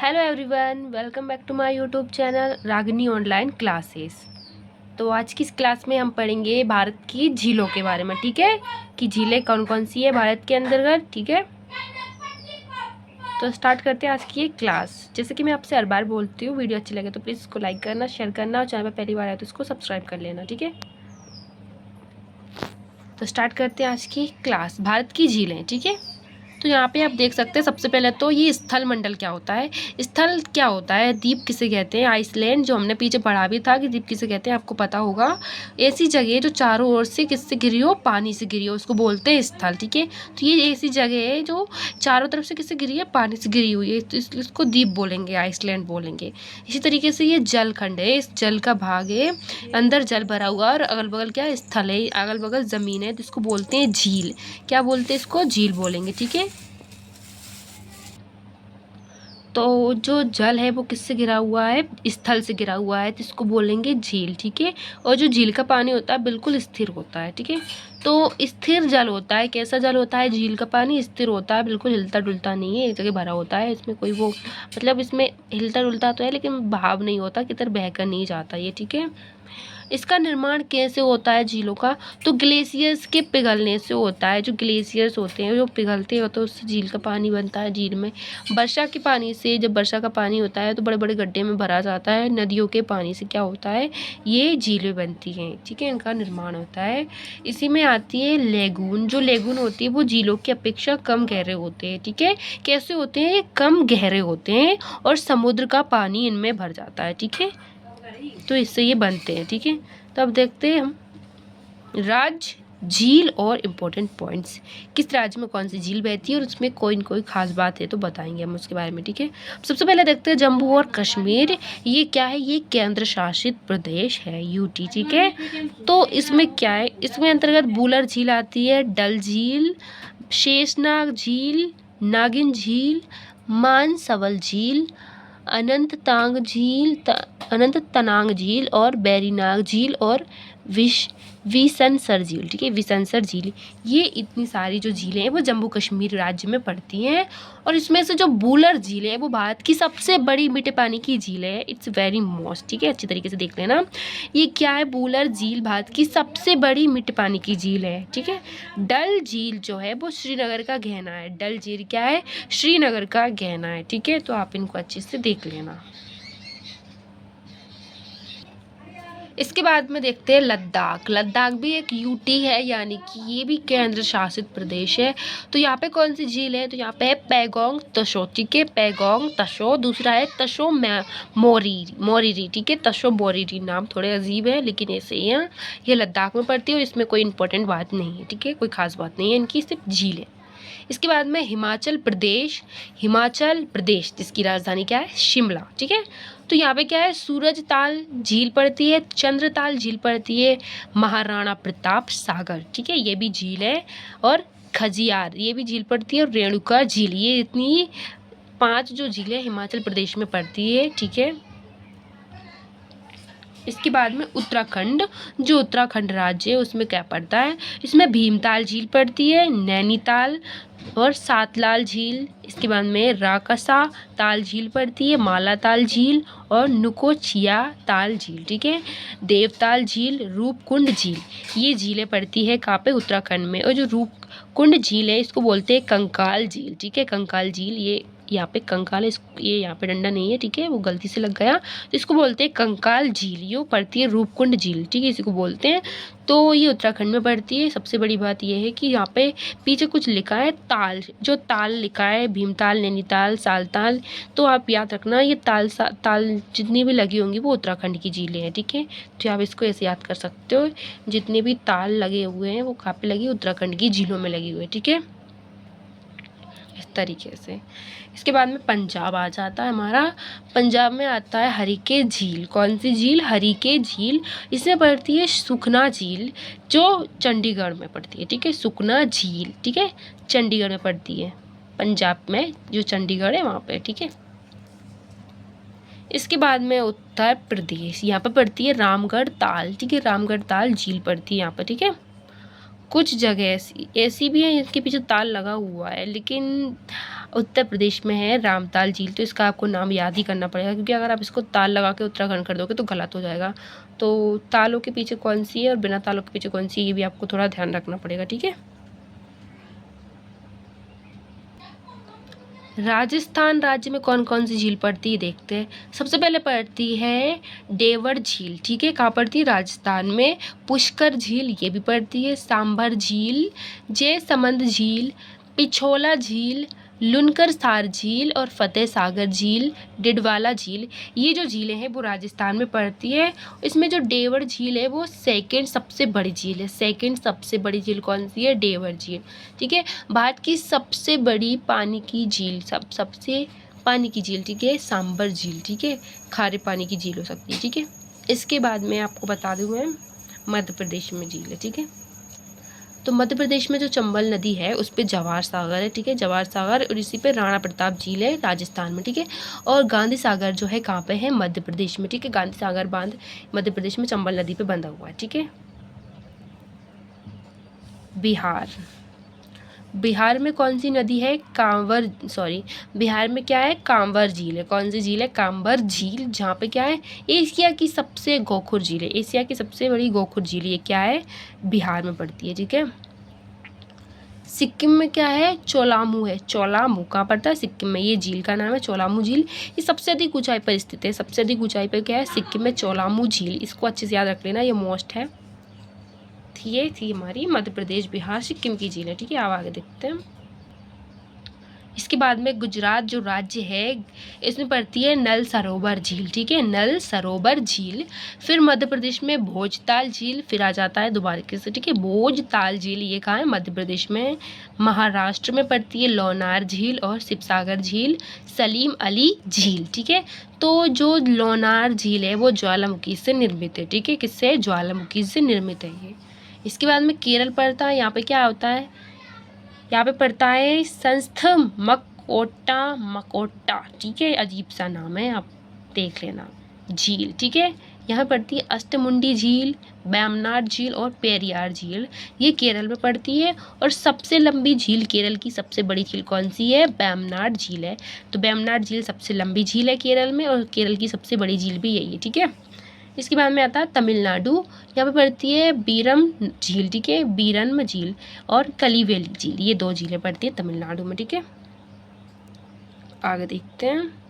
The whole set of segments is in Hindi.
Hello everyone, welcome back to my YouTube channel Ragini online classes. तो आज की इस क्लास में हम पढ़ेंगे भारत की झीलों के बारे में। ठीक है, कि झीलें कौन कौन सी है भारत के अंतर्गत। ठीक है, तो स्टार्ट करते हैं आज की ये क्लास। जैसे कि मैं आपसे हर बार बोलती हूँ, वीडियो अच्छी लगे तो प्लीज़ इसको लाइक करना, शेयर करना, और चैनल पर पहली बार आए तो इसको सब्सक्राइब कर लेना। ठीक है, तो स्टार्ट करते हैं आज की क्लास। भारत की झीलें। ठीक है, तो यहाँ पे आप देख सकते हैं सबसे पहले तो ये स्थल मंडल क्या होता है। स्थल क्या होता है, द्वीप किसे कहते हैं, आइसलैंड, जो हमने पीछे पढ़ा भी था कि द्वीप किसे कहते हैं, आपको पता होगा। ऐसी जगह जो चारों ओर से किससे घिरी हो, पानी से घिरी हो, उसको बोलते हैं स्थल। ठीक है, तो ये ऐसी जगह है जो चारों तरफ से किससे घिरी है, पानी से घिरी हुई है, तो इसको द्वीप बोलेंगे, आइसलैंड बोलेंगे। इसी तरीके से ये जलखंड है, इस जल का भाग है, अंदर जल भरा हुआ और अगल बगल क्या स्थल है, अगल बगल जमीन है, तो इसको बोलते हैं झील। क्या बोलते हैं, इसको झील बोलेंगे। ठीक है, तो जो जल है वो किससे घिरा हुआ है, स्थल से घिरा हुआ है, तो इसको बोलेंगे झील। ठीक है, और जो झील का पानी होता है बिल्कुल स्थिर होता है। ठीक है, तो स्थिर जल होता है। कैसा जल होता है, झील का पानी स्थिर होता है, बिल्कुल हिलता डुलता नहीं है, एक जगह भरा होता है। इसमें कोई वो मतलब इसमें हिलता डुलता तो है लेकिन भाव नहीं होता, किधर बहकर नहीं जाता ये। ठीक है, इसका निर्माण कैसे होता है झीलों का, तो ग्लेशियर्स के पिघलने से होता है। जो ग्लेशियर्स होते हैं जो पिघलते हैं तो उससे झील का पानी बनता है। झील में वर्षा के पानी से, जब वर्षा का पानी होता है तो बड़े बड़े गड्ढे में भरा जाता है, नदियों के पानी से क्या होता है, ये झीलें बनती हैं। ठीक है, इनका निर्माण होता है। इसी में आती है लेगून। जो लेगून होती है वो झीलों की अपेक्षा कम गहरे होते हैं। ठीक है, कैसे होते हैं, ये कम गहरे होते हैं और समुद्र का पानी इनमें भर जाता है। ठीक है, तो इससे ये बनते हैं। ठीक है, तो अब देखते हैं हम राज्य, झील और इम्पोर्टेंट पॉइंट्स। किस राज्य में कौन सी झील बहती है और उसमें कोई खास बात है तो बताएंगे हम उसके बारे में। ठीक है, सबसे पहले देखते हैं जम्मू और कश्मीर। ये क्या है, ये केंद्र शासित प्रदेश है, यूटी। ठीक है, तो इसमें क्या है, इसमें अंतर्गत बूलर झील आती है, डल झील, शेषनाग झील, नागिन झील, मानसवल झील, अनंततांग झील, अनंत तनांग झील और बैरीनाग झील और विसनसर झील। ठीक है, विसनसर झील, ये इतनी सारी जो झीलें हैं वो जम्मू कश्मीर राज्य में पड़ती हैं। और इसमें से जो बूलर झील है वो भारत की सबसे बड़ी मीठे पानी की झील है। It's very most. ठीक है, अच्छी तरीके से देख लेना, ये क्या है, बूलर झील भारत की सबसे बड़ी मीठे पानी की झील है। ठीक है, डल झील जो है वो श्रीनगर का गहना है। डल झील क्या है, श्रीनगर का गहना है। ठीक है, तो आप इनको अच्छे से देख लेना। इसके बाद में देखते हैं लद्दाख। लद्दाख भी एक यूटी है, यानी कि ये भी केंद्र शासित प्रदेश है। तो यहाँ पे कौन सी झील है, तो यहाँ पे है पैगोंग तसो। ठीक है, पैगोंग तसो। दूसरा है तसो मोरीरी। ठीक है, तसो मोरीरी, नाम थोड़े अजीब है लेकिन ऐसे ही है। ये लद्दाख में पड़ती है और इसमें कोई इंपॉर्टेंट बात नहीं है। ठीक है, कोई खास बात नहीं है इनकी, सिर्फ झील है। इसके बाद में हिमाचल प्रदेश। हिमाचल प्रदेश जिसकी राजधानी क्या है, शिमला। ठीक है, तो यहाँ पे क्या है, सूरजताल झील पड़ती है, चंद्रताल झील पड़ती है, महाराणा प्रताप सागर। ठीक है, ये भी झील है। और खजियार, ये भी झील पड़ती है, और रेणुका झील, ये इतनी 5 जो झीलें हिमाचल प्रदेश में पड़ती है। ठीक है, इसके बाद में उत्तराखंड। जो उत्तराखंड राज्य है उसमें क्या पड़ता है, इसमें भीमताल झील पड़ती है, नैनीताल और सातलाल झील। इसके बाद में राकसा ताल झील पड़ती है, मालाताल झील और नुकोचिया ताल झील। ठीक है, देवताल झील, रूपकुंड झील, ये झीलें पड़ती है कहाँ पे, उत्तराखंड में। और जो रूपकुंड झील है इसको बोलते हैं कंकाल झील। ठीक है, कंकाल झील, ये यहाँ पे कंकाल है, ये यहाँ पे डंडा नहीं है। ठीक है, वो गलती से लग गया, तो इसको बोलते हैं कंकाल झील। ये पड़ती है रूपकुंड झील। ठीक है, इसी को बोलते हैं। तो ये उत्तराखंड में पड़ती है। सबसे बड़ी बात यह है कि यहाँ पे पीछे कुछ लिखा है ताल, जो ताल लिखा है, भीमताल, नैनीताल, सालताल, तो आप याद रखना ये ताल जितनी भी लगी होंगी वो उत्तराखंड की झीलें हैं। ठीक है, तो आप इसको ऐसे याद कर सकते हो, जितने भी ताल लगे हुए हैं वो कहाँ पे लगी, उत्तराखंड की झीलों में लगी हुई है। ठीक है, इस तरीके से। इसके बाद में पंजाब आ जाता है हमारा। पंजाब में आता है हरिके झील। कौन सी झील, हरिके झील। इसमें पड़ती है सुखना झील, जो चंडीगढ़ में पड़ती है। ठीक है, सुखना झील, ठीक है, चंडीगढ़ में पड़ती है, पंजाब में जो चंडीगढ़ है वहाँ पे। ठीक है, इसके बाद में उत्तर प्रदेश, यहाँ पे पड़ती है रामगढ़ ताल। ठीक है, रामगढ़ ताल झील पड़ती है यहाँ पर। ठीक है, कुछ जगह ऐसी ऐसी भी है इसके पीछे ताल लगा हुआ है, लेकिन उत्तर प्रदेश में है रामताल झील, तो इसका आपको नाम याद ही करना पड़ेगा, क्योंकि अगर आप इसको ताल लगा के उत्तराखंड कर दोगे तो गलत हो जाएगा। तो तालों के पीछे कौन सी है और बिना तालों के पीछे कौन सी है, ये भी आपको थोड़ा ध्यान रखना पड़ेगा, ठीक है। राजस्थान राज्य में कौन कौन सी झील पड़ती है देखते हैं। सबसे पहले पड़ती है डेवर झील, ठीक है, कहाँ पड़ती है, राजस्थान में। पुष्कर झील ये भी पड़ती है, सांभर झील, जयसमंद झील, पिछोला झील, लुनकर सार झील और फतेह सागर झील, डिडवाला झील, ये जो झीलें हैं वो राजस्थान में पड़ती है। इसमें जो डेवर झील है वो सेकंड सबसे बड़ी झील है। सेकंड सबसे बड़ी झील कौन सी है, डेवर झील, ठीक है। भारत की सबसे बड़ी पानी की झील, सबसे पानी की झील, ठीक है, सांभर झील, ठीक है, खारे पानी की झील हो सकती है, ठीक है। इसके बाद में आपको बता दूं मैं मध्य प्रदेश में झील है, ठीक है। तो मध्य प्रदेश में जो चंबल नदी है उस पे जवाहर सागर है, ठीक है, जवाहर सागर, और इसी पे राणा प्रताप झील है राजस्थान में, ठीक है। और गांधी सागर जो है कहाँ पे है, मध्य प्रदेश में, ठीक है। गांधी सागर बांध मध्य प्रदेश में चंबल नदी पे बंधा हुआ है, ठीक है। बिहार में कौन सी नदी है, बिहार में क्या है, कांवर झील है। कौन सी झील है, कांवर झील, जहाँ पे क्या है, एशिया की सबसे गोखुर झील है। एशिया की सबसे बड़ी गोखुर झील ये क्या है, बिहार में पड़ती है, ठीक है। सिक्किम में क्या है, चोलामू है। चोलामू कहाँ पड़ता है, सिक्किम में। ये झील का नाम है चोलामू झील। ये सबसे अधिक ऊंचाई पर स्थित है। सबसे अधिक ऊंचाई पर क्या है, सिक्किम में चोलामू झील। इसको अच्छे से याद रख लेना, ये मोस्ट है। ये थी हमारी मध्य प्रदेश, बिहार, सिक्किम की झील है, ठीक है। अब आगे देखते हैं। इसके बाद में गुजरात जो राज्य है इसमें पड़ती है नल सरोवर झील, ठीक है, नल सरोवर झील। फिर मध्य प्रदेश में भोजताल झील, फिर आ जाता है दोबारा से, ठीक है, भोजताल झील। ये कहाँ है, मध्य प्रदेश में। महाराष्ट्र में पड़ती है लोनार झील और शिवसागर झील, सलीम अली झील, ठीक है। तो जो लोनार झील है वो ज्वालामुखी से निर्मित है, ठीक है, किससे, ज्वालामुखी से निर्मित है ये। इसके बाद में केरल पड़ता है। यहाँ पे क्या होता है, यहाँ पे पड़ता है संस्थ मकोट्टा, ठीक है, अजीब सा नाम है, आप देख लेना, झील, ठीक है। यहाँ पड़ती है अष्टमुंडी झील, बैमनाड झील और पेरियार झील, ये केरल में पड़ती है। और सबसे लंबी झील, केरल की सबसे बड़ी झील कौन सी है, बैमनाड झील है। तो बैमनाड झील सबसे लंबी झील है केरल में, और केरल की सबसे बड़ी झील भी यही है, ठीक है। इसके बाद में आता है तमिलनाडु। यहाँ पे पड़ती है बीरम झील, ठीक है, बीरम झील और कलिवेली झील, ये दो झीलें पड़ती है तमिलनाडु में, ठीक है। आगे देखते हैं।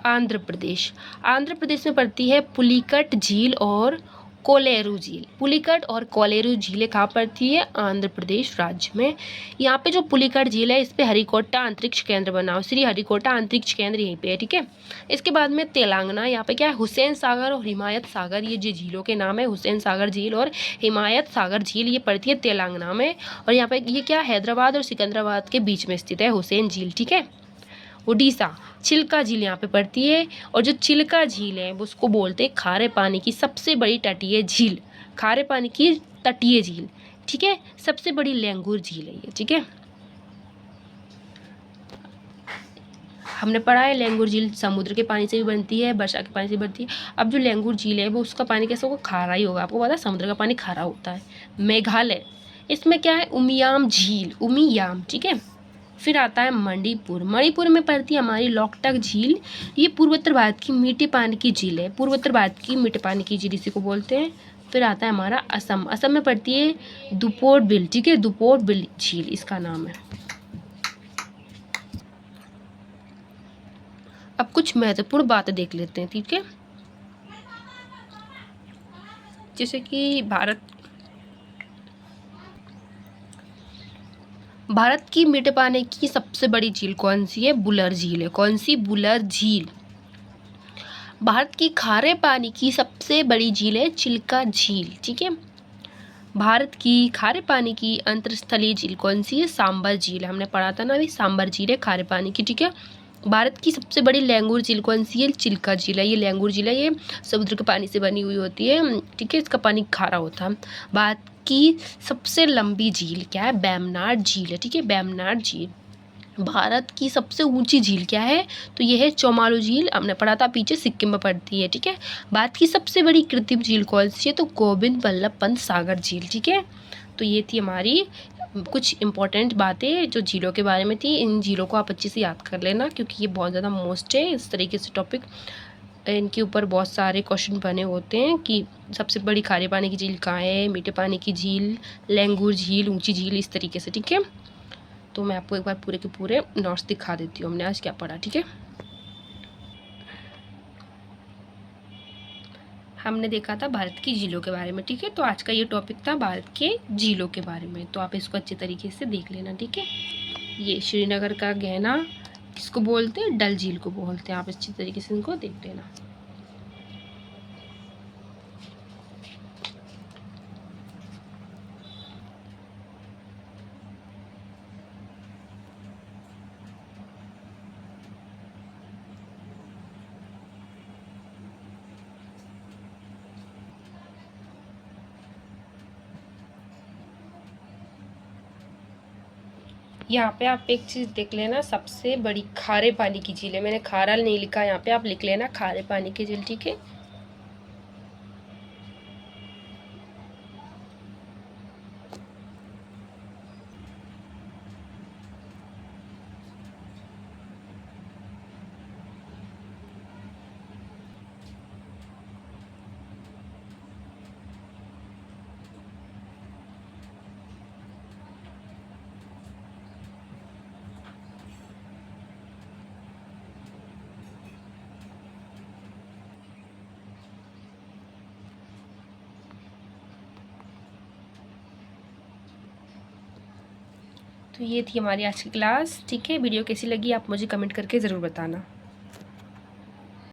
आंध्र प्रदेश। आंध्र प्रदेश में पड़ती है पुलिकट झील और कोलेरू झील। पुलिकट और कोलेरू झीलें कहाँ पड़ती है, आंध्र प्रदेश राज्य में। यहाँ पे जो पुलिकट झील है इस पे हरिकोटा अंतरिक्ष केंद्र बना हो, श्री हरिकोटा अंतरिक्ष केंद्र यहीं पे है, ठीक है। इसके बाद में तेलंगाना, यहाँ पे क्या है, हुसैन सागर और हिमायत सागर, ये जो झीलों के नाम है, हुसैन सागर झील और हिमायत सागर झील, ये पड़ती है तेलंगाना में। और यहाँ पे ये क्या, हैदराबाद और सिकंदराबाद के बीच में स्थित है हुसैन झील, ठीक है। उड़ीसा, चिल्का झील यहाँ पे पड़ती है। और जो चिल्का झील है उसको बोलते हैं खारे पानी की सबसे बड़ी तटीय झील, खारे पानी की तटीय झील, ठीक है। सबसे बड़ी लैंगूर झील है ये, ठीक है। हमने पढ़ा है लैंगूर झील समुद्र के पानी से भी बनती है, वर्षा के पानी से बनती है। अब जो लैंगूर झील है वो उसका पानी कैसा होगा, खारा ही होगा। आपको पता है समुद्र का पानी खारा होता है। मेघालय, इसमें क्या है, उमियाम झील, उमियाम, ठीक है। फिर आता है मणिपुर। मणिपुर में पड़ती है हमारी लोकटक झील, ये पूर्वोत्तर भारत की मीठे पानी की झील है। पूर्वोत्तर भारत की मीठे पानी की झील इसी को बोलते हैं। फिर आता है हमारा असम। असम में पड़ती है दुपोर बिल, ठीक है, दुपोर बिल झील इसका नाम है। अब कुछ महत्वपूर्ण बातें देख लेते हैं, ठीक है। जैसे कि भारत की मीठे पानी की सबसे बड़ी झील कौन सी है, बुलर झील है। कौन सी, बुलर झील। भारत की खारे पानी की सबसे बड़ी झील है चिल्का झील, ठीक है। भारत की खारे पानी की अंतरस्थलीय झील कौन सी है, सांबर झील। हमने पढ़ा था ना अभी, सांबर झील है खारे पानी की, ठीक है। भारत की सबसे बड़ी लैंगूर झील कौन सी है, चिल्का झील है। ये लैंगूर झील है, ये समुद्र के पानी से बनी हुई होती है, ठीक है, इसका पानी खारा होता है। भारत की सबसे लंबी झील क्या है, बैमनाड झील है, ठीक है, बैमनाड झील। भारत की सबसे ऊंची झील क्या है, तो ये है चौमालू झील, हमने पढ़ा था पीछे, सिक्किम में पड़ती है, ठीक है। भारत की सबसे बड़ी कृत्रिम झील कौन सी है, तो गोविंद बल्लभ पंत सागर झील, ठीक है। तो ये थी हमारी कुछ इम्पोर्टेंट बातें जो झीलों के बारे में थी। इन झीलों को आप अच्छे से याद कर लेना क्योंकि ये बहुत ज़्यादा मोस्ट है। इस तरीके से टॉपिक, इनके ऊपर बहुत सारे क्वेश्चन बने होते हैं कि सबसे बड़ी खारे पानी की झील कहाँ है, मीठे पानी की झील, लैंगूर झील, ऊंची झील, इस तरीके से। ठीक है, तो मैं आपको एक बार पूरे के पूरे नोट्स दिखा देती हूँ हमने आज क्या पढ़ा। ठीक है, हमने देखा था भारत की झीलों के बारे में। ठीक है, तो आज का ये टॉपिक था भारत के झीलों के बारे में, तो आप इसको अच्छे तरीके से देख लेना। ठीक है, ये श्रीनगर का गहना किसको बोलते हैं, डल झील को बोलते हैं। आप अच्छी तरीके से इनको देख लेना। यहाँ पे आप एक चीज़ देख लेना, सबसे बड़ी खारे पानी की झील है। मैंने खारा नहीं लिखा यहाँ पे, आप लिख लेना खारे पानी की झील। ठीक है, तो ये थी हमारी आज की क्लास। ठीक है, वीडियो कैसी लगी आप मुझे कमेंट करके ज़रूर बताना।